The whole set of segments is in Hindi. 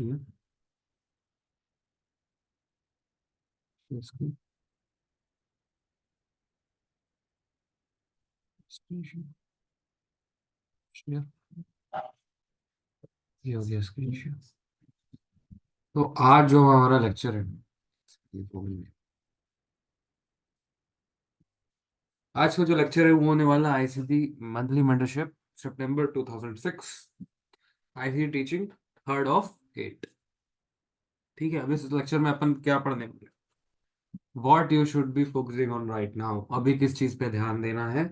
हम्म, इसको- ये हो गया स्क्रीन शेयर। तो आज जो हमारा लेक्चर है, ये तो नहीं है। आज का जो लेक्चर है वो होने वाला ICT monthly mentorship September 2006, ICT teaching third of 8। ठीक है, अभी इस लेक्चर में अपन क्या पढ़ने वाले? What you should be focusing on right now, अभी किस चीज पे ध्यान देना है,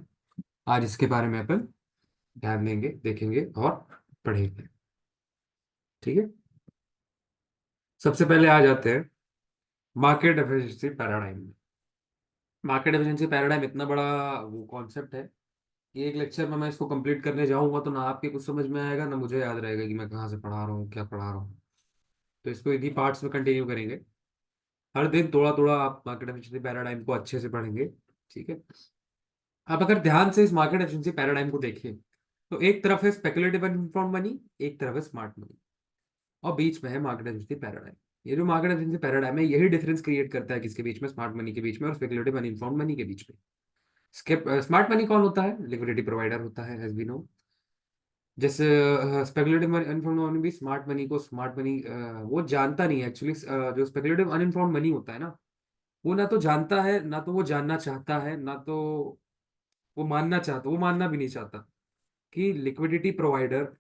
आज इसके बारे में अपन ध्यान देंगे, देखेंगे और पढ़ेंगे। ठीक है, सबसे पहले आ जाते हैं मार्केट एफिशिएंसी पैराडाइम में। मार्केट एफिशिएंसी पैराडाइम इतना बड़ा वो कॉन्सेप्ट है कि एक लेक्चर में मैं इसको कंप्लीट करने जाऊंगा तो ना आपके कुछ समझ में आएगा ना मुझे याद रहेगा कि मैं कहाँ से पढ़ा रहा हूँ, क्या पढ़ा रहा हूँ। तो इसको इन्हीं पार्ट्स में कंटिन्यू करेंगे। हर दिन थोड़ा थोड़ा आप मार्केट एफिशिएंसी पैराडाइम को अच्छे से पढ़ेंगे। ठीक है, आप अगर ध्यान से इस मार्केट एफिशिएंसी पैराडाइम को देखें तो एक तरफ है स्पेकुलेटिव एंड इन्फॉर्म्ड मनी, एक तरफ है स्मार्ट मनी, और बीच में है मार्केट एफिशिएंसी पैराडाइम। ये जो मार्केट एफिशिएंसी पैराडाइम है यही डिफरेंस क्रिएट करता है किसके बीच में, स्मार्ट मनी के बीच में और स्पेकुलेटिव एंड इन्फॉर्म्ड मनी के बीच में। स्मार्ट मनी कौन होता है? लिक्विडिटी प्रोवाइडर होता है, एज वी नो। जैसे स्पेकुलेटिव अनइन्फॉर्म्ड मनी भी स्मार्ट मनी को, स्मार्ट मनी वो जानता नहीं है एक्चुअली। जो स्पेकुलेटिव अनइन्फॉर्म्ड मनी होता है ना, वो ना तो जानता है, ना तो वो जानना चाहता है, ना तो वो मानना चाहता, वो मानना भी नहीं चाहता कि लिक्विडिटी प्रोवाइडर,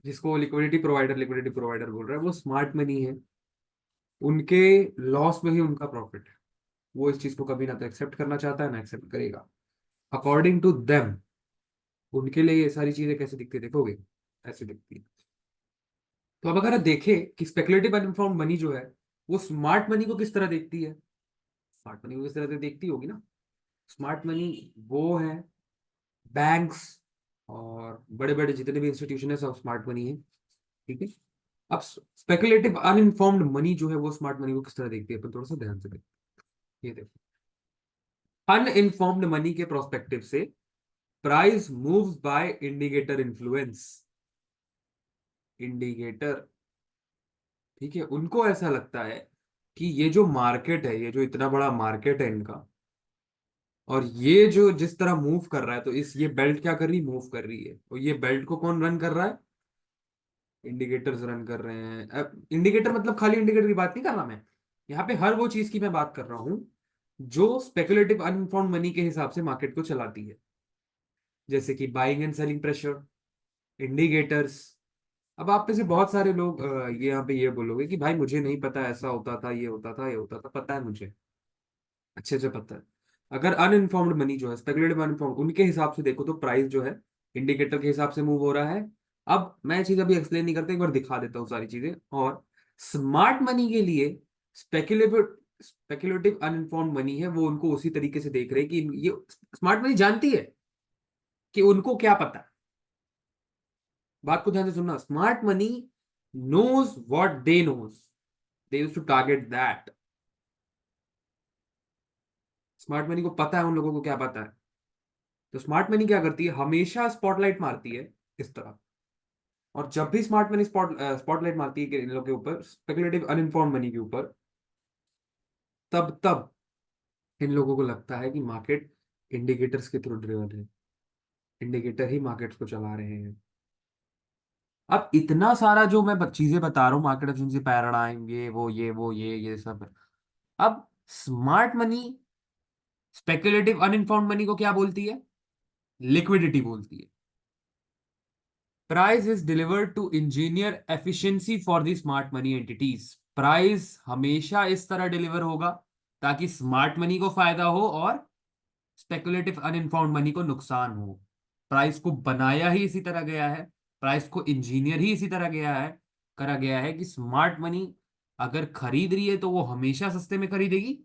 जिसको लिक्विडिटी प्रोवाइडर बोल रहा है, वो स्मार्ट मनी है। उनके लॉस में ही उनका प्रॉफिट है। वो इस चीज को कभी ना तो एक्सेप्ट करना चाहता है ना एक्सेप्ट करेगा। अकॉर्डिंग टू देम, उनके लिए ये सारी चीजें कैसे दिखती है देखोगे, ऐसे दिखती है। तो अब अगर आप देखें कि स्पेकुलेटिव अनइन्फॉर्म्ड मनी जो है वो स्मार्ट मनी को किस तरह देखती है, स्मार्ट मनी को किस तरह से देखती होगी ना। स्मार्ट मनी वो है बैंक्स और बड़े बड़े जितने भी इंस्टीट्यूशन है सब स्मार्ट मनी है। ठीक है, अब स्पेकुलेटिव अनइन्फॉर्म्ड मनी जो है वो स्मार्ट मनी को किस तरह देखती है, अपन थोड़ा सा ध्यान से देखते हैं। ये देखो, अनइन्फॉर्म्ड मनी के प्रोस्पेक्टिव से price moves bye indicator influence. Indicator, ठीक है, उनको ऐसा लगता है कि ये जो मार्केट है, ये जो इतना बड़ा मार्केट है इनका, और ये जो जिस तरह मूव कर रहा है, तो इस ये बेल्ट क्या कर रही, मूव कर रही है। और ये बेल्ट को कौन रन कर रहा है? इंडिकेटर्स रन कर रहे हैं। अब इंडिकेटर मतलब खाली इंडिकेटर की बात नहीं कर रहा मैं, यहाँ पे हर वो चीज की मैं बात कर रहा हूं जो स्पेकुलेटिव अनइन्फॉर्म्ड मनी के हिसाब से मार्केट को चलाती है। जैसे कि buying and selling pressure, indicators. अब आप में से बहुत सारे लोग ये यहाँ पे ये बोलोगे कि भाई मुझे नहीं पता, ऐसा होता था, ये होता था, ये होता था। पता है मुझे, अच्छे से पता है। अगर अनइन्फॉर्म्ड मनी जो है, स्पेकुलेटिव अनइन्फॉर्म्ड, उनके हिसाब से देखो तो प्राइस जो है इंडिकेटर के हिसाब से मूव हो रहा है। अब मैं ये चीज अभी एक्सप्लेन नहीं करता, एक बार दिखा देता हूँ सारी चीजें। और स्मार्ट मनी के लिए स्पेकुलेटिव स्पेकुलेटिव अनइन्फॉर्म्ड मनी है, वो उनको उसी तरीके से देख रहे हैं कि ये स्मार्ट मनी जानती है कि उनको क्या पता है। बात को ध्यान से सुनना, smart money knows what they knows, they used to target that। Smart money को पता है उन लोगों को क्या पता है। तो स्मार्ट मनी क्या करती है, हमेशा स्पॉटलाइट मारती है इस तरह। और जब भी स्मार्ट मनी स्पॉटलाइट मारती है कि इन लोगों के ऊपर, स्पेकुलेटिव अनइन्फॉर्म्ड मनी के ऊपर, तब तब इन लोगों को लगता है कि मार्केट इंडिकेटर्स के थ्रू ड्रिवन है, इंडिकेटर ही मार्केट्स को चला रहे हैं। अब इतना सारा जो मैं चीजें बता रहा हूँ, मार्केट एफिशिएंसी पैराडाइम, ये सब है। अब smart money speculative uninformed money को क्या बोलती है? लिक्विडिटी बोलती है। Price is delivered to engineer efficiency for the smart money entities. Price हमेशा इस तरह डिलीवर होगा ताकि स्मार्ट मनी को फायदा हो और स्पेकुलेटिव अनइन्फॉर्म्ड मनी को नुकसान हो। प्राइस को बनाया ही इसी तरह गया है, प्राइस को इंजीनियर ही इसी तरह गया है, करा गया है कि स्मार्ट मनी अगर खरीद रही है तो वो हमेशा सस्ते में खरीदेगी।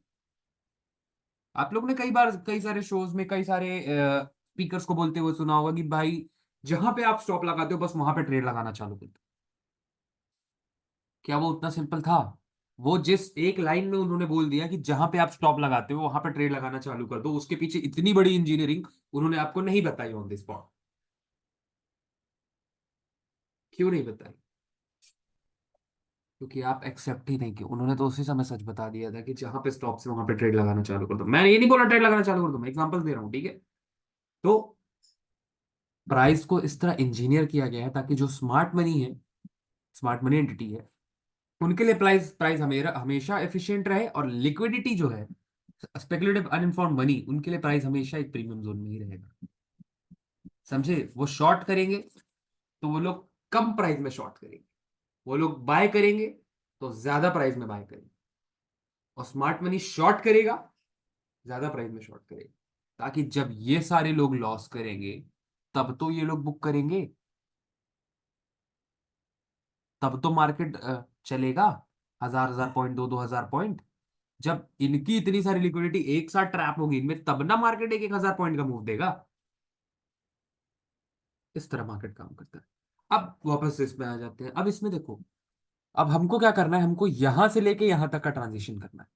आप लोग ने कई बार कई सारे शोज में कई सारे स्पीकर्स को बोलते हुए सुना होगा कि भाई जहां पे आप स्टॉप लगाते हो बस वहां पे ट्रेड लगाना चालू कर दो। क्या वो उतना सिंपल था? वो जिस एक लाइन में उन्होंने बोल दिया कि जहां पे आप स्टॉप लगाते हो वहां पे ट्रेड लगाना चालू कर दो, उसके पीछे इतनी बड़ी इंजीनियरिंग उन्होंने आपको नहीं बताई ऑन द स्पॉट। क्यों नहीं बताई? क्योंकि आप एक्सेप्ट ही नहीं किए। उन्होंने तो उसी समय सच बता दिया था कि जहां पे स्टॉप से वहां पे ट्रेड लगाना चालू कर दो। मैंने ये नहीं बोला ट्रेड लगाना चालू कर दो, मैं एग्जांपल दे रहा हूँ, ठीक है। तो प्राइस को इस तरह इंजीनियर किया गया है ताकि जो स्मार्ट मनी है, स्मार्ट मनी एंटिटी है, उनके लिए प्राइस प्राइस हमेशा हमेशा एफिशिएंट रहे, और लिक्विडिटी जो है, स्पेकुलेटिव अनइन्फॉर्म्ड मनी, उनके लिए प्राइस हमेशा एक प्रीमियम जोन में ही रहेगा। समझे? वो शॉर्ट करेंगे तो वो लोग कम प्राइस में शॉर्ट करेंगे, वो लोग बाय करेंगे तो ज्यादा प्राइस में बाय करेंगे, और स्मार्ट मनी शॉर्ट करेगा, ज्यादा प्राइस में शॉर्ट करेगा, ताकि जब ये सारे लोग लॉस करेंगे तब तो ये लोग बुक करेंगे, तब तो मार्केट चलेगा 1000 1000 पॉइंट, 2000 पॉइंट। जब इनकी इतनी सारी लिक्विडिटी एक साथ ट्रैप होगी इनमें, तब ना मार्केट एक 1000 पॉइंट का मूव देगा। इस तरह मार्केट काम करता है। अब वापस से इसमें आ जाते हैं। अब इसमें देखो, अब हमको क्या करना है, हमको यहां से लेके यहां तक का ट्रांजिशन करना है।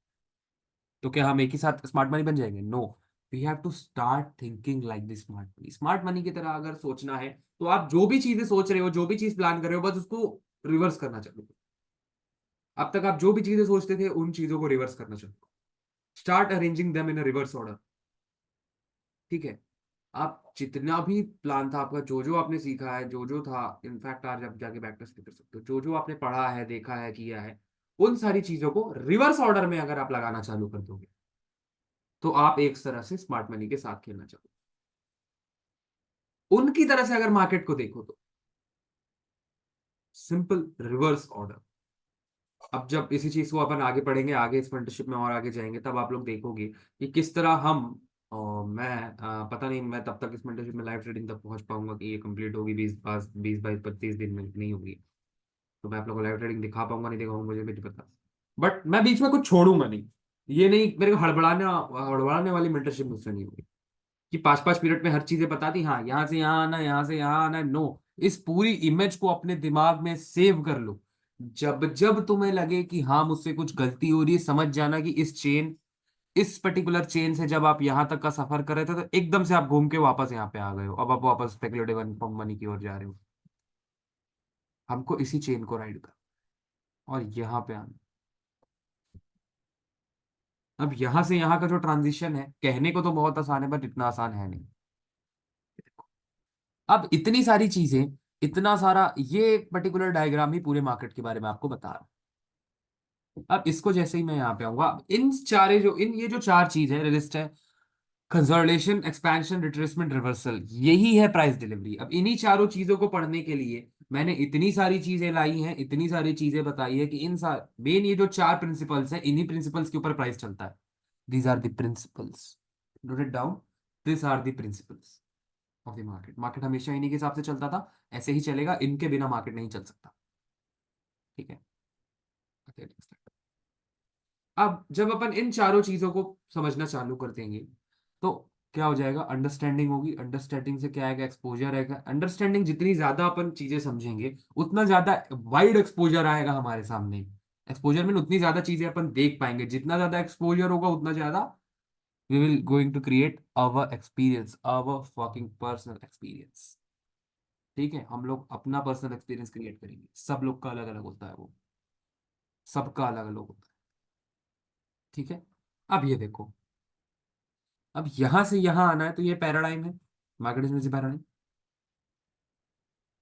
तो क्या हम एक ही साथ स्मार्ट मनी बन जाएंगे? No, we have to start thinking like the smart money. Smart money की तरह अगर सोचना है, तो आप जो भी चीजें सोच रहे हो, जो भी चीज प्लान कर रहे हो, बस उसको रिवर्स करना चालू करो। अब तक आप जो भी चीजें सोचते थे उन चीजों को रिवर्स करना चालू करो। Start arranging them in a reverse order. ठीक है? आप जितना भी प्लान था आपका, जो जो आपने सीखा है, जो जो था, इनफैक्ट आज आप जाके बैक टेस्ट भी कर सकते हो, जो जो आपने पढ़ा है, देखा है, किया है, उन सारी चीजों को रिवर्स ऑर्डर में अगर आप लगाना चालू कर दोगे, तो आप एक तरह से स्मार्ट मनी के साथ खेलना चाहोगे। उनकी तरह से अगर मार्केट को देखो तो सिंपल रिवर्स ऑर्डर। अब जब इसी चीज को अपन आगे पढ़ेंगे, आगे इस मेंटरशिप में और आगे जाएंगे, तब आप लोग देखोगे कि किस तरह हम, और मैं पता नहीं मैं तब तक इस मेंटरशिप में लाइव ट्रेडिंग तक पहुंच पाऊंगा कि ये कंप्लीट होगी 20 22 25 दिन में, नहीं होगी। तो मैं आप लोगों को लाइव ट्रेडिंग दिखा पाऊंगा नहीं दिखाऊंगा मुझे भी नहीं पता। बट मैं बीच में कुछ छोड़ूंगा नहीं। ये नहीं मेरे को हड़बड़ाने वाली मेंटरशिप मुझसे नहीं होगी कि 5 5 मिनट में हर चीजें बता दी, हाँ यहाँ से यहाँ आना, यहाँ से यहाँ आना। नो, इस पूरी इमेज को अपने दिमाग में सेव कर लो। जब जब तुम्हें लगे कि हाँ मुझसे कुछ गलती हो रही है, समझ जाना कि इस पर्टिकुलर चेन से जब आप यहाँ तक का सफर कर रहे थे, तो एकदम से आप घूम के वापस यहाँ पे आ गए हो, अब आप वापस स्पेकुलेटिव मनी की ओर जा रहे हो। हमको इसी चेन को राइड कर और यहाँ पे आना। अब यहाँ से यहाँ का जो ट्रांजिशन है, कहने को तो बहुत आसान है, बट इतना आसान है नहीं। अब इतनी सारी चीजें, इतना सारा, ये पर्टिकुलर डायग्राम ही पूरे मार्केट के बारे में आपको बता रहा है। अब इसको जैसे ही मैं यहाँ पे आऊंगा, इन चारे जो इन ये जो चार चीज है, रेजिस्ट है, कंसोलिडेशन, एक्सपेंशन, रिट्रेसमेंट, रिवर्सल, यही है प्राइस डिलीवरी। अब इन्हीं चारों चीजों को पढ़ने के लिए मैंने इतनी सारी चीजें लाई हैं, इतनी सारी चीजें बताई है कि इन मेन ये जो चार प्रिंसिपल्स हैं, इन्हीं प्रिंसिपल्स के ऊपर प्राइस चलता है। These are the principles, note it down. This are the principles of the market. Market हमेशा इन्हीं के हिसाब से चलता था, ऐसे ही चलेगा, इनके बिना मार्केट नहीं चल सकता। ठीक है? Okay, next slide। अब जब अपन इन चारों चीजों को समझना चालू कर देंगे, तो क्या हो जाएगा? अंडरस्टैंडिंग होगी। अंडरस्टैंडिंग से क्या आएगा? एक्सपोजर आएगा। अंडरस्टैंडिंग जितनी ज्यादा अपन चीजें समझेंगे, उतना ज्यादा वाइड एक्सपोजर आएगा हमारे सामने। एक्सपोजर में उतनी ज्यादा चीजें अपन देख पाएंगे। जितना ज्यादा एक्सपोजर होगा उतना ज्यादा we will going to create our experience, our fucking personal experience. ठीक है? हम लोग अपना पर्सनल एक्सपीरियंस क्रिएट करेंगे। सब लोग का अलग अलग होता है वो, सबका अलग अलग होता है। ठीक है? अब ये देखो, अब यहां से यहां आना है, तो ये पैराडाइम है, मार्केट में से पैराडाइम।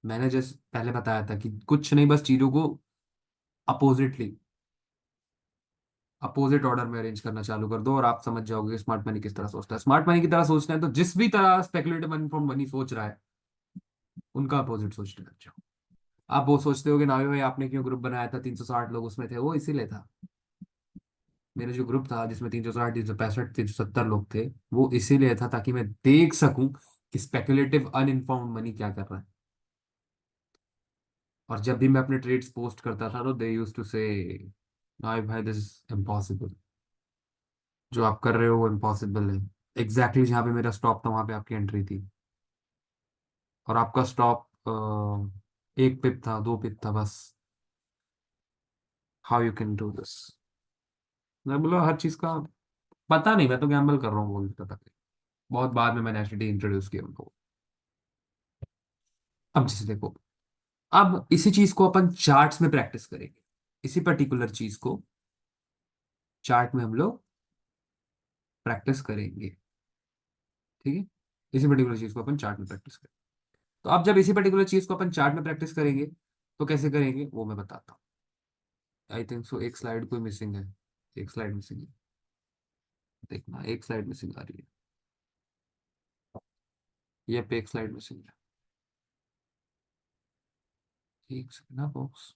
मैंने जैसे पहले बताया था कि कुछ नहीं, बस चीजों को अपोजिटली, अपोजिट ऑर्डर में अरेंज करना चालू कर दो, और आप समझ जाओगे स्मार्ट मनी किस तरह सोचता है। स्मार्ट मनी की तरह सोचना है तो जिस भी तरह स्पेकुलेटिव मनी फ्रॉम मनी सोच रहा है, उनका अपोजिट सोचने लग जाओ। आप वो सोचते हो कि नावी भाई आपने क्यों ग्रुप बनाया था, 360 लोग उसमें थे, वो इसीलिए था। मेरा जो ग्रुप था जिसमें 360 365 370 लोग थे, वो इसीलिए था ताकि मैं देख सकूं कि स्पेकुलेटिव अनइन्फॉर्म्ड मनी क्या कर रहा है। और जब भी मैं अपने ट्रेड्स पोस्ट करता था, तो दे यूज टू से, नाइक भाई दिस इज इम्पॉसिबल, जो आप कर रहे हो वो इम्पॉसिबल है। एग्जैक्टली जहां पे मेरा स्टॉप था वहां पे आपकी एंट्री थी, और आपका स्टॉप 1 पिप था, 2 पिप था बस। How you can do this? मैं बोला हर चीज का पता नहीं, मैं तो गैम्बल कर रहा हूँ बोलता था। बहुत बाद में मैंने एचडी इंट्रोड्यूस किया उनको। अब जैसे देखो, अब इसी चीज को अपन चार्ट्स में प्रैक्टिस करेंगे। इसी पर्टिकुलर चीज को चार्ट में हम लोग प्रैक्टिस करेंगे। ठीक है, इसी पर्टिकुलर चीज को अपन चार्ट में प्रैक्टिस करेंगे। तो अब जब इसी पर्टिकुलर चीज को अपन चार्ट में प्रैक्टिस करेंगे तो कैसे करेंगे वो मैं बताता हूँ। आई थिंक सो एक स्लाइड कोई मिसिंग है, एक स्लाइड मिसिंग है, देखना एक स्लाइड मिसिंग आ रही है, ये पे एक स्लाइड मिसिंग है। एक सेकंड ना बॉक्स।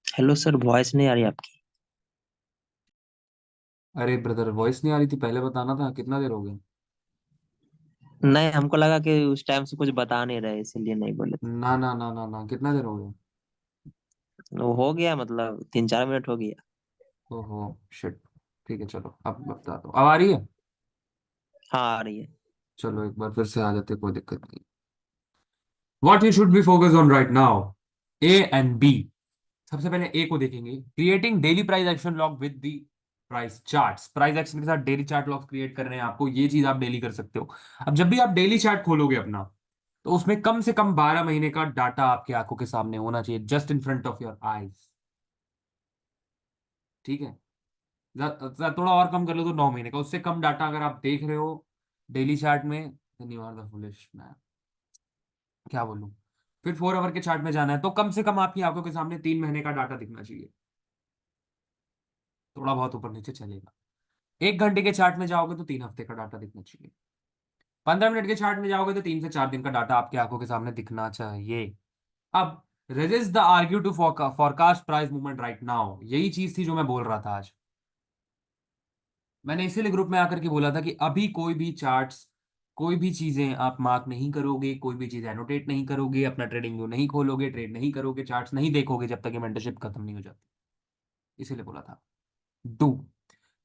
हेलो सर, वॉइस नहीं आ रही आपकी। अरे ब्रदर वॉइस नहीं आ रही थी, पहले बताना था, कितना देर हो गया। नहीं, हमको लगा कि उस टाइम से कुछ बता नहीं रहे, इसलिए नहीं बोले थे। ना ना ना ना ना, कितना देर हो गया। वो हो गया, मतलब 3-4 मिनट हो गया। ओहो शिट। ठीक है चलो अब बता दो, अब आ रही है। हाँ, आ रही है। चलो एक बार फिर से आ जाते, कोई दिक्कत नहीं। What you should be focused on right now, A and B। सबसे पहले ए को देखेंगे, creating daily price action log with the price charts. Price action के साथ डेली चार्ट लॉग क्रिएट करने हैं आपको, ये चीज आप डेली कर सकते हो। अब जब भी आप डेली चार्ट खोलोगे अपना, तो उसमें कम से कम 12 महीने का डाटा आपकी आंखों के सामने होना चाहिए, just in front of your eyes. ठीक है, थोड़ा और कम कर लो तो 9 महीने का, उससे कम डाटा अगर आप देख रहे हो डेली चार्ट में, then you are the foolish man। क्या बोलूं। फिर 4 आवर के चार्ट में जाना है तो कम से कम आपकी आंखों के सामने 3 महीने का डाटा दिखना चाहिए, थोड़ा बहुत ऊपर नीचे चलेगा। 1 घंटे के चार्ट में जाओगे तो 3 हफ्ते का डाटा दिखना चाहिए। 15 मिनट के चार्ट में जाओगे तो 3 से 4 दिन का डाटा आपकी आंखों के सामने दिखना चाहिए। अब resist the argue to forecast price movement right now, यही चीज थी जो मैं बोल रहा था आज। मैंने इसीलिए ग्रुप में आकर के बोला था कि अभी कोई भी चार्ट्स, कोई भी चीजें आप मार्क नहीं करोगे, कोई भी चीज एनोटेट नहीं करोगे, अपना ट्रेडिंग व्यू नहीं खोलोगे, ट्रेड नहीं करोगे, चार्ट्स नहीं देखोगे जब तक ये मेंटरशिप खत्म नहीं हो जाती। इसीलिए बोला था। Do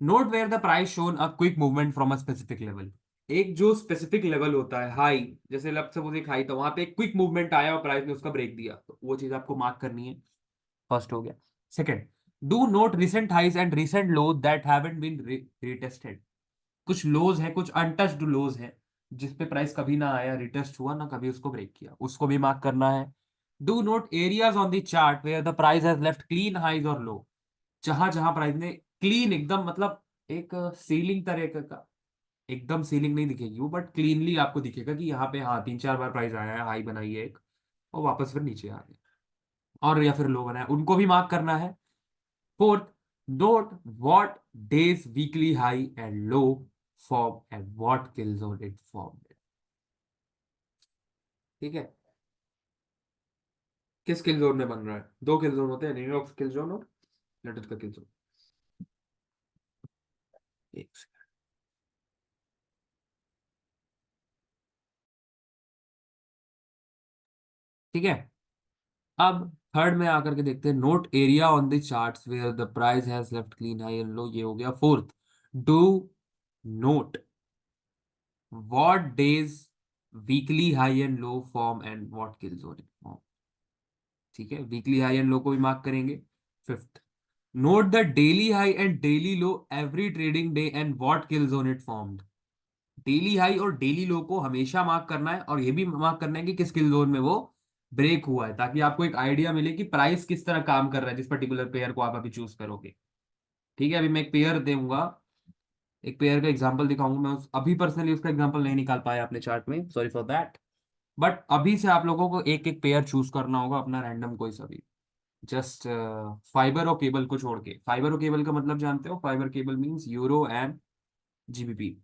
note where the price shown a quick movement from a specific level. एक जो स्पेसिफिक लेवल होता है हाई, जैसे लब सपोज एक हाई था, वहां पे एक क्विक मूवमेंट आया और प्राइस ने उसका ब्रेक दिया, तो वो चीज आपको मार्क करनी है। फर्स्ट हो गया। Second, do not recent highs and recent low that haven't been retested. कुछ लोज है, कुछ अनटच्ड लोज है, जिस पे प्राइस कभी ना आया, रिटेस्ट हुआ ना, कभी उसको ब्रेक किया, उसको भी मार्क करना है। Do note areas on the chart where the price has left clean highs और लो। जहां जहां प्राइस ने क्लीन एकदम, मतलब एक सीलिंग तरह का, एकदम सीलिंग नहीं दिखेगी वो, बट क्लीनली आपको दिखेगा कि यहाँ पे हाँ 3-4 बार प्राइस आया है, हाई बनाई है एक, और वापस फिर नीचे आ गया, और या फिर लो बनाया, उनको भी मार्क करना है। Fourth, note what days weekly high and low form and what kill zone it form. ठीक है, किस किल जोन में बन रहा है? दो किल जोन होते हैं, न्यूयॉर्क किल जोन और लंदन का किल जोन। एक second। ठीक है, अब थर्ड में आकर के देखते हैं, note area on the charts where the price has left clean high and low, ये हो गया fourth. Do note what days weekly high and low form and what kill zone it form. ठीक है, वीकली हाई एंड लो को भी मार्क करेंगे। Fifth, note the daily high and daily low every trading day and what kill zone it formed. Daily high और डेली लो को हमेशा मार्क करना है, और ये भी मार्क करना है कि किस किल जोन में वो ब्रेक हुआ है, ताकि आपको एक आइडिया मिले कि प्राइस किस तरह काम कर रहा है जिस पर्टिकुलर पेयर को आप अभी चूज करोगे। ठीक है, अभी मैं एक पेयर दूंगा, एक पेयर का एग्जांपल दिखाऊंगा, मैं अभी पर्सनली उसका एग्जांपल नहीं निकाल पाया अपने चार्ट में, सॉरी फॉर दैट। बट अभी से आप लोगों को एक एक पेयर चूज करना होगा अपना, रैंडम कोई सा भी। जस्ट फाइबर और केबल को छोड़ के, फाइबर और केबल का मतलब जानते हो, fibre cable means euro and GBP,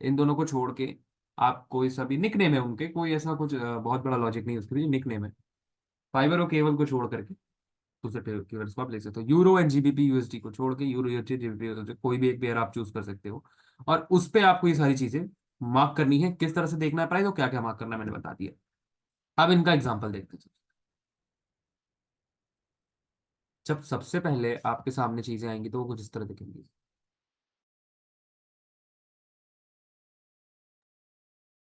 इन दोनों को छोड़ के आप कोई सा भी, निक नेम है उनके, कोई ऐसा कुछ बहुत बड़ा लॉजिक नहीं है उसके लिए, निक नेम है। फाइबर और केबल को छोड़ करके दूसरे पेयर्स को आप ले सकते हो, यूरो एंड जीबीपी यूएसडी को छोड़ के, यूरो यूएसडी जीबीपी यूएसडी, कोई भी एक पेयर आप चूज कर सकते हो, और उस पे आपको ये सारी चीजें मार्क करनी है, किस तरह से देखना है प्राइस और क्या क्या मार्क करना है मैंने बता दिया। अब इनका एग्जाम्पल देखते हैं। जब सबसे पहले आपके सामने चीजें आएंगी तो वो कुछ इस तरह दिखेंगी।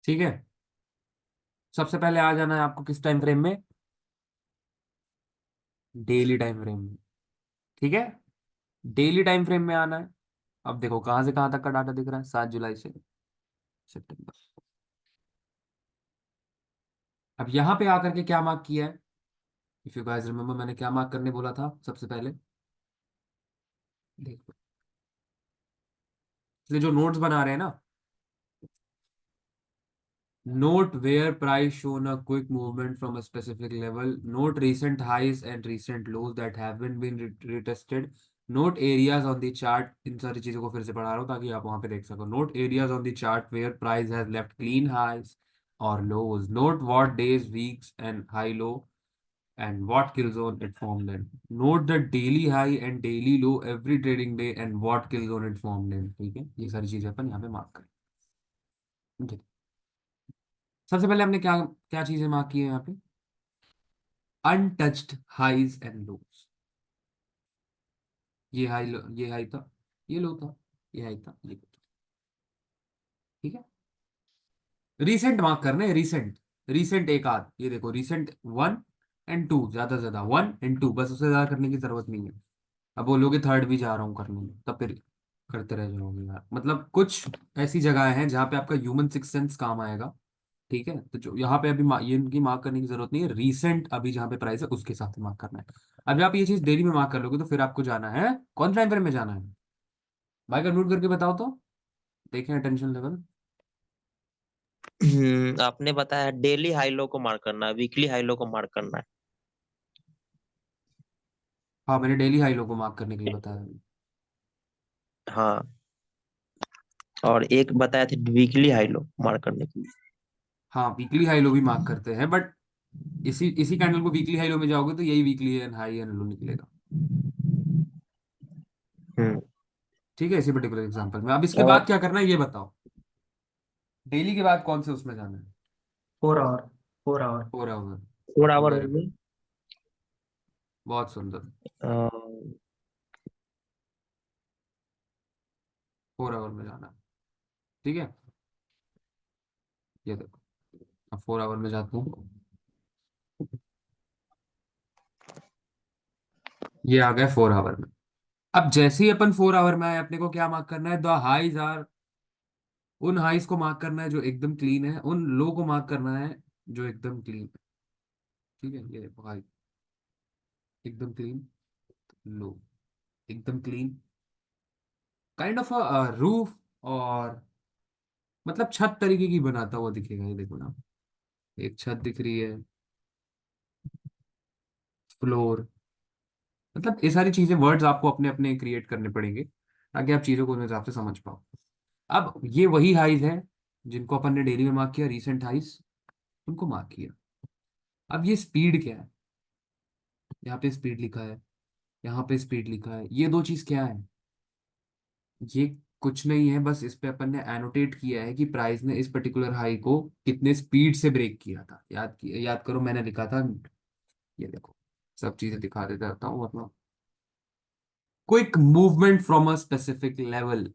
ठीक है, सबसे पहले आ जाना है आपको किस टाइम फ्रेम में? डेली टाइम फ्रेम में। ठीक है, डेली टाइम फ्रेम में आना है। अब देखो कहां से कहां तक का डाटा दिख रहा है, 7 जुलाई से सितंबर। अब यहां पे आकर के क्या मार्क किया है? इफ यू गाइस रिमेम्बर, मैंने क्या मार्क करने बोला था सबसे पहले? देखो, इसलिए जो नोट्स बना रहे हैं ना, note where price shown a quick movement from a specific level, note recent highs and recent lows that haven't been retested, note areas on the chart, इन सारी चीजों को फिर से पढ़ा रहा हूँ ताकि आप वहां पे देख सको। note areas on the chart where price has left clean highs or lows, note what days, weeks and high low and what kill zone it formed in, note the daily high and daily low every trading day and what kill zone it formed in। ठीक है, ये सारी चीजें अपन यहाँ पे मार्क करें। सबसे पहले हमने क्या क्या चीजें मार्क की है यहाँ पे? Untouched highs and lows. ये हाई, ये हाई था, ये लो था, ये हाई था, ये लो था। ठीक है, रिसेंट मार्क करना है, रिसेंट। रिसेंट एक आध, ये देखो रिसेंट 1 एंड 2, ज्यादा से ज्यादा 1 एंड 2, बस उससे ज्यादा करने की जरूरत नहीं है। अब बोलोगे थर्ड भी जा रहा हूँ करने में, तब फिर करते रह जाओगे यार। मतलब कुछ ऐसी जगह है जहाँ पे आपका ह्यूमन सिक्स सेंस काम आएगा। ठीक है, तो जो यहाँ पे अभी ये इनकी मार्क करने की जरूरत नहीं है, रीसेंट अभी जहाँ पे प्राइस है उसके साथ मार्क करना है। अभी आप ये चीज डेली में मार्क कर लोगे तो फिर आपको जाना है, कौन टाइम फ्रेम में जाना है? भाई का नोट करके बताओ तो, देखें अटेंशन लेवल। आपने बताया डेली हाई लो को मार्क करना है, वीकली हाई लो को मार्क करना है। हाँ, मैंने डेली हाई लो को मार्क करने के लिए बताया अभी। हाँ, और एक बताया था वीकली हाई लो मार्क करने के लिए। हाँ, वीकली हाई लो भी मार्क करते हैं, बट इसी इसी कैंडल को वीकली हाई लो में जाओगे तो यही वीकली एंड हाई एंड लो निकलेगा। हम्म। ठीक है, इसी पर्टिकुलर एग्जांपल में। अब इसके बाद और क्या करना है ये बताओ, डेली के बाद कौन से उसमें जाना है? 4 आवर, 4 आवर। 4 आवर। 4 आवर हो वेरी गए। गुड, बहुत सुंदर। 4 आवर में जाना है। ठीक है, ये देखो, अब 4 आवर में जाता हूँ। ये आ गया 4 आवर में। अब जैसे ही अपन 4 आवर में आए, अपने को क्या मार्क करना है? द हाइज आर, उन हाइज को मार्क करना है जो एकदम क्लीन है, उन लो को मार्क करना है जो एकदम क्लीन है। ठीक है, ये देखो हाई एकदम क्लीन, लो एकदम clean, kind of a roof, और मतलब छत तरीके की बनाता हुआ दिखेगा। ये देखो ना, एक छत दिख रही है, फ्लोर, मतलब ये सारी चीजें, वर्ड्स आपको अपने अपने क्रिएट करने पड़ेंगे ताकि आप चीजों को उस हिसाब से समझ पाओ। अब ये वही हाइज है जिनको अपन ने डेली में मार्क किया, रीसेंट हाइज, उनको मार्क किया। अब ये स्पीड क्या है? यहाँ पे स्पीड लिखा है, यहाँ पे स्पीड लिखा है, ये दो चीज क्या है? ये कुछ नहीं है, बस इस पे अपन ने एनोटेट किया है कि प्राइस ने इस पर्टिकुलर हाई को कितने स्पीड से ब्रेक किया था। याद करो, मैंने लिखा था, ये देखो, सब चीजें दिखा देता रहता हूँ, मतलब quick movement from a specific level,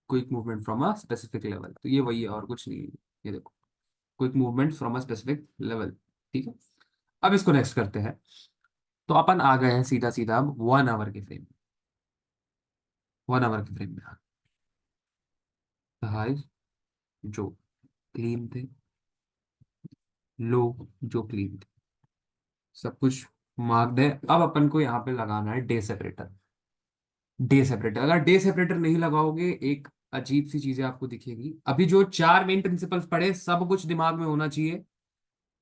quick movement from a specific level, तो ये वही है और कुछ नहीं है। ये देखो, quick movement from a specific level. ठीक है, अब इसको नेक्स्ट करते हैं। तो अपन आ गए हैं सीधा सीधा अब 1 आवर के फ्रेम, 1 आवर के फ्रेम में हाई जो क्लीन थे, लो जो क्लीन थे, सब कुछ मार्क्ड है। अब अपन को यहाँ पे लगाना है डे सेपरेटर। डे सेपरेटर, अगर डे सेपरेटर नहीं लगाओगे, एक अजीब सी चीजें आपको दिखेगी। अभी जो चार मेन प्रिंसिपल्स पढ़े, सब कुछ दिमाग में होना चाहिए,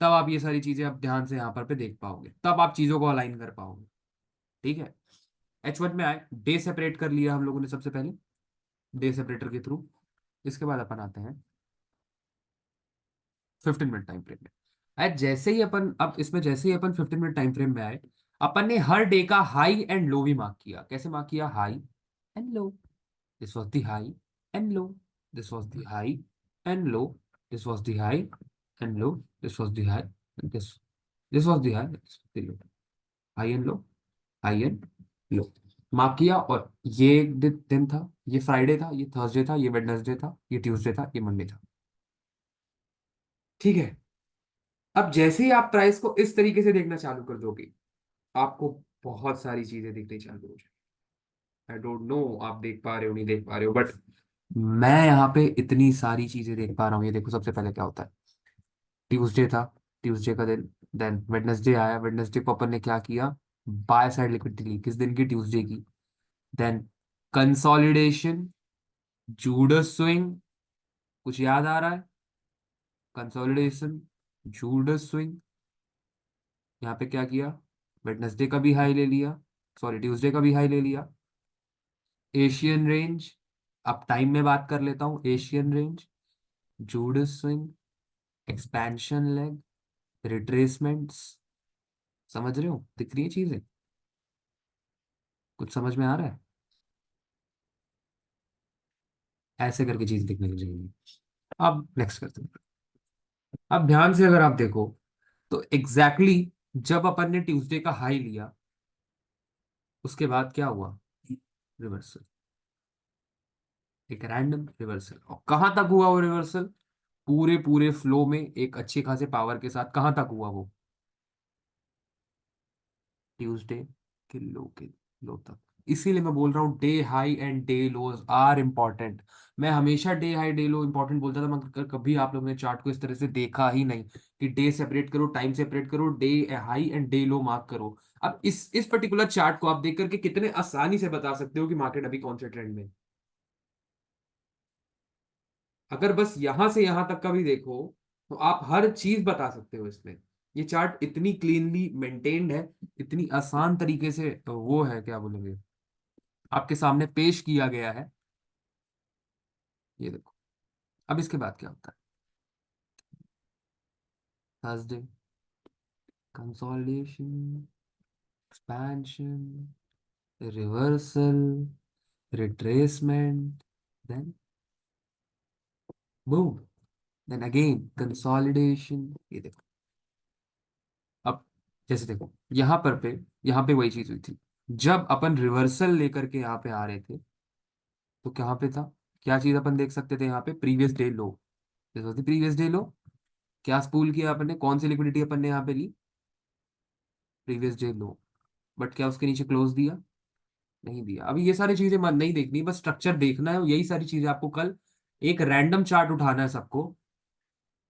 तब आप ये सारी चीजें आप ध्यान से यहाँ पर पे देख पाओगे, तब आप चीजों को अलाइन कर पाओगे। ठीक है, H1 में आए, डे सेपरेट कर लिया हम लोगों ने सबसे पहले डे सेपरेटर के थ्रू। इसके बाद अपन आते हैं 15 मिनट टाइम फ्रेम में। आज जैसे ही अपन, अब इसमें जैसे ही अपन 15 मिनट टाइम फ्रेम में आए, अपन ने हर डे का हाई एंड लो भी मार्क किया। कैसे मार्क किया? High and low, this was the high and low, this was the high and low, this was the high and low, this was the high, this this was the high, low, high and low, high and low, mark किया। और ये एक दिन था, ये फ्राइडे था, ये थर्सडे था, ये वेडनेसडे था, ये ट्यूसडे था, ये मंडे था। ठीक है, अब जैसे ही आप प्राइस को इस तरीके से देखना चालू कर दोगे, आपको बहुत सारी चीजें दिखनी चालू हो जाए। आई डोंट नो आप देख पा रहे हो नहीं देख पा रहे हो, बट मैं यहाँ पे इतनी सारी चीजें देख पा रहा हूँ। ये देखो, सबसे पहले क्या होता है, ट्यूसडे था, ट्यूसडे का दिन, देन वेडनेसडे आया, वेडनेसडे को अपन ने क्या किया? बाय साइड लिक्विडिटी ली, किस दिन की? ट्यूसडे की। देन कंसोलिडेशन, जूडस स्विंग, कुछ याद आ रहा है? कंसोलिडेशन, जूडस स्विंग, यहाँ पे क्या किया? वेडनेसडे का भी हाई ले लिया, सॉरी ट्यूसडे का भी हाई ले लिया। एशियन रेंज, अब टाइम में बात कर लेता हूँ। Asian range, Judas swing, expansion leg, retracements, समझ रहे हो? दिख रही है चीजें? कुछ समझ में आ रहा है? ऐसे करके चीज दिखने लग जाएंगी। अब नेक्स्ट करते हैं। अब ध्यान से अगर आप देखो, तो एग्जैक्टली exactly जब अपन ने ट्यूसडे का हाई लिया, उसके बाद क्या हुआ? रिवर्सल, एक रैंडम रिवर्सल। और कहां तक हुआ वो रिवर्सल? पूरे पूरे फ्लो में एक अच्छे खासे पावर के साथ। कहां तक हुआ वो? ट्यूसडे के लो तक। इसीलिए मैं बोल रहा हूँ day high and day lows are important. मैं हमेशा day high day low important बोलता था, मगर कभी आप लोगों ने चार्ट को इस तरह से देखा ही नहीं कि डे सेपरेट करो, टाइम सेपरेट करो, day high and day low mark करो। अब इस पर्टिकुलर चार्ट को आप देख करके कितने आसानी से बता सकते हो कि मार्केट अभी कौन से ट्रेंड में है। अगर बस यहां से यहां तक का भी देखो, तो आप हर चीज बता सकते हो इसमें। ये चार्ट इतनी क्लीनली मेंटेन्ड है, इतनी आसान तरीके से वो है, क्या बोलेंगे, आपके सामने पेश किया गया है। ये देखो, अब इसके बाद क्या होता है? Thursday, consolidation, expansion, reversal, retracement, then move, then again consolidation. ये देखो, अब जैसे देखो, यहाँ पे वही चीज हुई थी। जब अपन रिवर्सल लेकर के यहाँ पे आ रहे थे, तो कहाँ पे था? क्या चीज अपन देख सकते थे यहाँ पे? प्रीवियस डे लो, प्रीवियस डे लो। क्या स्पूल किया अपन ने? कौन सी लिक्विडिटी अपन ने यहाँ पे ली? Previous day low. बट क्या उसके नीचे क्लोज दिया? नहीं दिया। अभी ये सारी चीजें मन नहीं देखनी, बस स्ट्रक्चर देखना है। यही सारी चीजें आपको कल एक रैंडम चार्ट उठाना है सबको,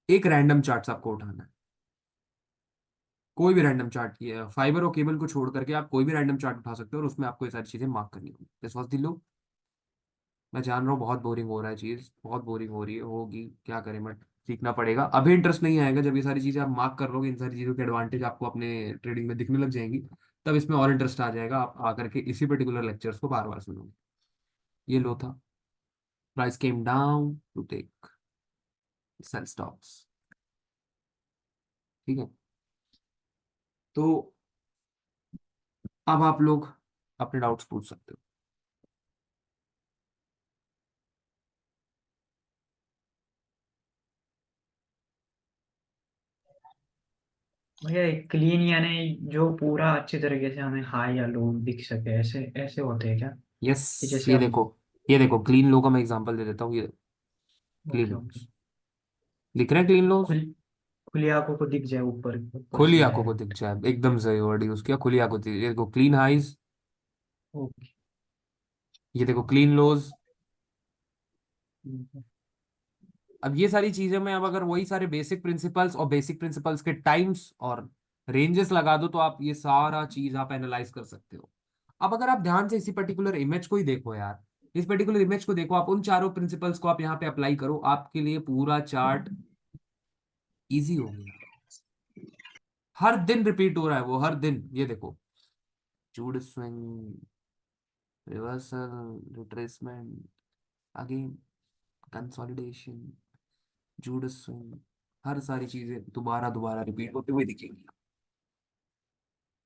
एक रैंडम चार्ट सबको उठाना है। कोई भी रैंडम चार्ट की है, फाइबर और केबल को छोड़ करके आप कोई भी रैंडम चार्ट उठा सकते हो और उसमें आपको ये सारी चीजें मार्क करनी होगी। This was the low. मैं जान रहा हूँ बहुत बोरिंग हो रहा है, चीज बहुत बोरिंग हो रही है, होगी, क्या करें, बट सीखना पड़ेगा। अभी इंटरेस्ट नहीं आएगा, जब ये सारी चीजें आप मार्क कर लोगे, इन सारी चीजों के एडवांटेज आपको अपने ट्रेडिंग में दिखने लग जाएंगी, तब इसमें और इंटरेस्ट आ जाएगा। आप आकर के इसी पर्टिकुलर लेक्चर्स को बार बार सुनोगे। ये लो था। Price came down to take sell stocks. ठीक है, तो अब आप लोग अपने डाउट्स पूछ सकते हो। भैया क्लीन यानी जो पूरा अच्छी तरीके से हमें हाई या लो दिख सके, ऐसे ऐसे होते हैं क्या? कि यस, जैसे ये आप। देखो, ये देखो क्लीन लो का मैं एग्जांपल दे देता हूँ। ये क्लीन ओके ओके। लोस दिख रहे हैं, क्लीन लोस। खुल खुली आंखों को दिख जाए, ऊपर ऊपर खुली से आंखों जाए। को दिख जाए, एकदम सही वर्ड यूज किया, खुली आंखों को दिख। ये देखो क्लीन हाइज, ओके। ये देखो क्लीन लोज। अब ये सारी चीजें में, अब अगर वही सारे बेसिक प्रिंसिपल्स और बेसिक प्रिंसिपल्स के टाइम्स और रेंजेस लगा दो, तो आप ये सारा चीज आप एनालाइज कर सकते हो। अब अगर आप ध्यान से इसी पर्टिकुलर इमेज को ही देखो यार, इस पर्टिकुलर इमेज को देखो, आप उन चारों प्रिंसिपल्स को आप यहाँ पे अप्लाई करो, आपके लिए पूरा चार्ट इजी हो गया। हर दिन रिपीट हो रहा है वो, हर दिन। ये देखो, Judas swing, reversal, retracement, again consolidation, Judas swing, हर सारी चीजें दोबारा दोबारा रिपीट होते हुए दिखेंगी।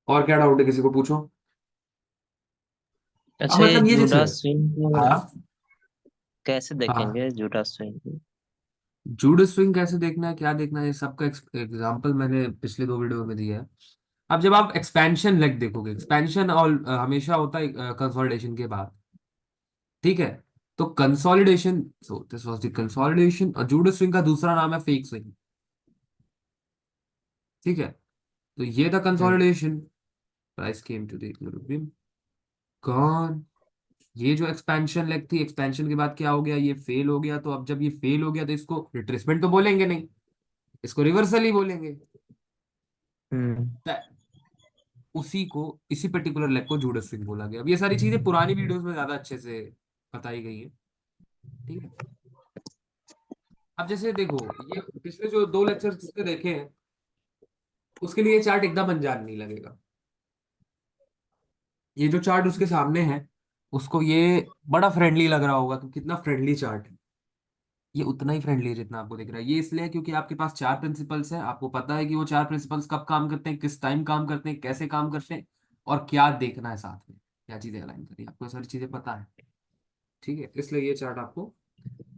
और क्या डाउट है, किसी को पूछो। अब अच्छा, ये मतलब ये जैसे, जूडा स्विंग को हाँ कैसे हाँ, देखेंगे? जूडा स्विंग को? जूड स्विंग कैसे देखना है, क्या देखना है, ये सबका एग्जांपल मैंने पिछले दो वीडियो में दिया है। अब जब आप एक्सपेंशन लेग देखोगे, एक्सपेंशन और हमेशा होता है कंसोलिडेशन के बाद। ठीक है, तो consolidation, so this was the consolidation, और जूड स्विंग का दूसरा नाम है फेक स्विंग। ठीक है, तो ये था हम्म। Consolidation, price came to the equilibrium, gone. ये जो एक्सपेंशन लेग थी, एक्सपेंशन के बाद क्या हो गया, ये फेल हो गया। तो अब जब ये फेल हो गया, तो इसको रिट्रेसमेंट तो बोलेंगे नहीं, इसको रिवर्सल ही बोलेंगे। हम्म। उसी को, इसी पर्टिकुलर लेग को जूडस स्विंग बोला गया। अब ये सारी चीजें पुरानी वीडियोस में ज्यादा अच्छे से बताई गई है। ठीक है, अब जैसे देखो, ये पिछले जो दो लेक्चर जिसके देखे हैं, उसके लिए ये चार्ट एकदम अनजान नहीं लगेगा। ये जो चार्ट उसके सामने है, उसको ये बड़ा फ्रेंडली लग रहा होगा कि कितना फ्रेंडली चार्ट है। ये उतना ही फ्रेंडली है जितना आपको दिख रहा है। ये इसलिए क्योंकि आपके पास चार प्रिंसिपल्स हैं, आपको पता है कि वो चार प्रिंसिपल्स कब काम करते हैं, किस टाइम काम करते हैं, कैसे काम करते हैं, और क्या देखना है साथ में, क्या चीजें अलाइन करनी है, आपको ये सारी चीजें पता है। ठीक है, इसलिए ये चार्ट आपको,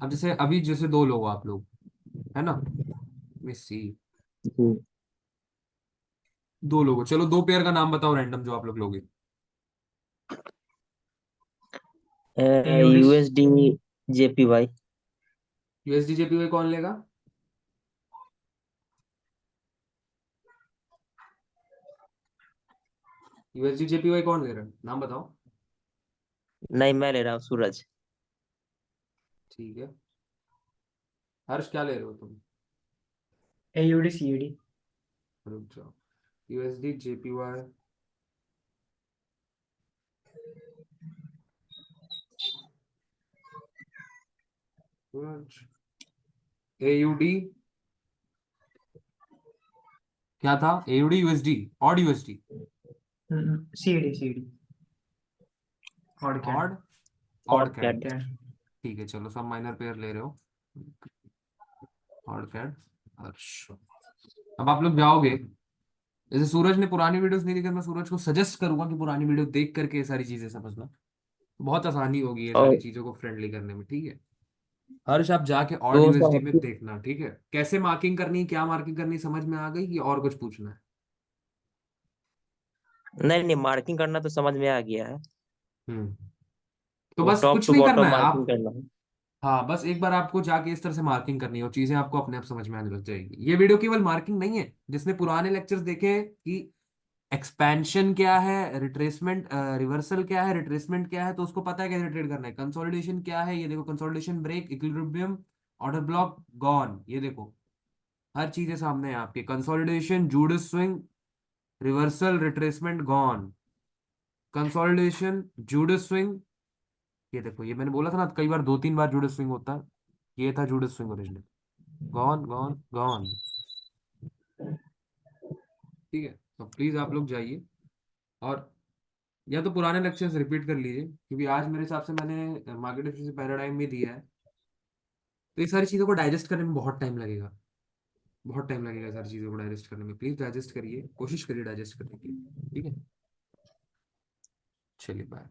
अब जैसे अभी जैसे दो लोग हो आप लोग, है ना, मिस सी, जी। दो लोग हो, चलो दो पेयर का नाम बताओ रैंडम जो आप लोग लोगे। एयूडिस। USD JPY. यूएसडी जेपीवाई कौन लेगा? यूएसडी जेपीवाई कौन ले रहा है, नाम बताओ। नहीं, मैं ले रहा हूँ सूरज। ठीक है, हर्ष क्या ले रहे हो तुम? AUD CD. रुक जाओ, यूएसडी जेपीवाई, एयूडी, क्या था, AUD USD, odd USD, CD CD. और क्या? ऑड, और ऑड क्या? कैट। क्या? ठीक है, चलो सब माइनर पेयर ले रहे हो, ऑड कैट, हर्ष। अब आप लोग जाओगे, जैसे सूरज ने पुरानी वीडियोस नहीं देखी, मैं सूरज को सजेस्ट करूंगा कि पुरानी वीडियो देख करके ये सारी चीजें समझना, तो बहुत आसानी होगी ये सारी और चीजों को फ्रेंडली करने में। ठीक है, हर्ष आप जाके ऑड तो यूएसडी में सब देखना। ठीक है, कैसे मार्किंग करनी है, क्या मार्किंग करनी है, समझ में आ गई, कि और कुछ पूछना है? नहीं नहीं, मार्किंग करना तो समझ में आ गया है। हम्म, तो वो बस टॉप कुछ टू नहीं करना बॉटम है मार्किंग आप। करना है। हाँ, बस एक बार आपको जाके इस तरह से मार्किंग करनी है, वो चीजें आपको अपने आप समझ में आने लग जाएगी। ये वीडियो केवल मार्किंग नहीं है, जिसने पुराने लेक्चर्स देखे हैं कि एक्सपेंशन क्या है, रिट्रेसमेंट, रिवर्सल क्या है, रिट्रेसमेंट क्या है, तो उसको पता है कैसे ट्रेड करना है। कंसोलिडेशन क्या है, ये देखो, consolidation break, equilibrium, order block, gone, ये देखो हर चीज है सामने आपके। Consolidation, Judas swing, reversal, retracement, gone, consolidation, Judas swing, ये देखो, ये मैंने बोला था ना कई बार, 2-3 बार जूडिस स्विंग होता है, ये था Judas swing original, gone gone gone. ठीक है, तो प्लीज आप लोग जाइए और या तो पुराने लेक्चर्स रिपीट कर लीजिए, क्योंकि आज मेरे हिसाब से मैंने मार्केट एफिशिएंसी पैराडाइम भी दिया है, तो ये सारी चीज़ों को डाइजेस्ट करने में बहुत टाइम लगेगा, बहुत टाइम लगेगा सारी चीज़ों को डाइजेस्ट करने में। प्लीज़ डाइजेस्ट करिए, कोशिश करिए डाइजेस्ट करने की। ठीक है, चलिए बाय।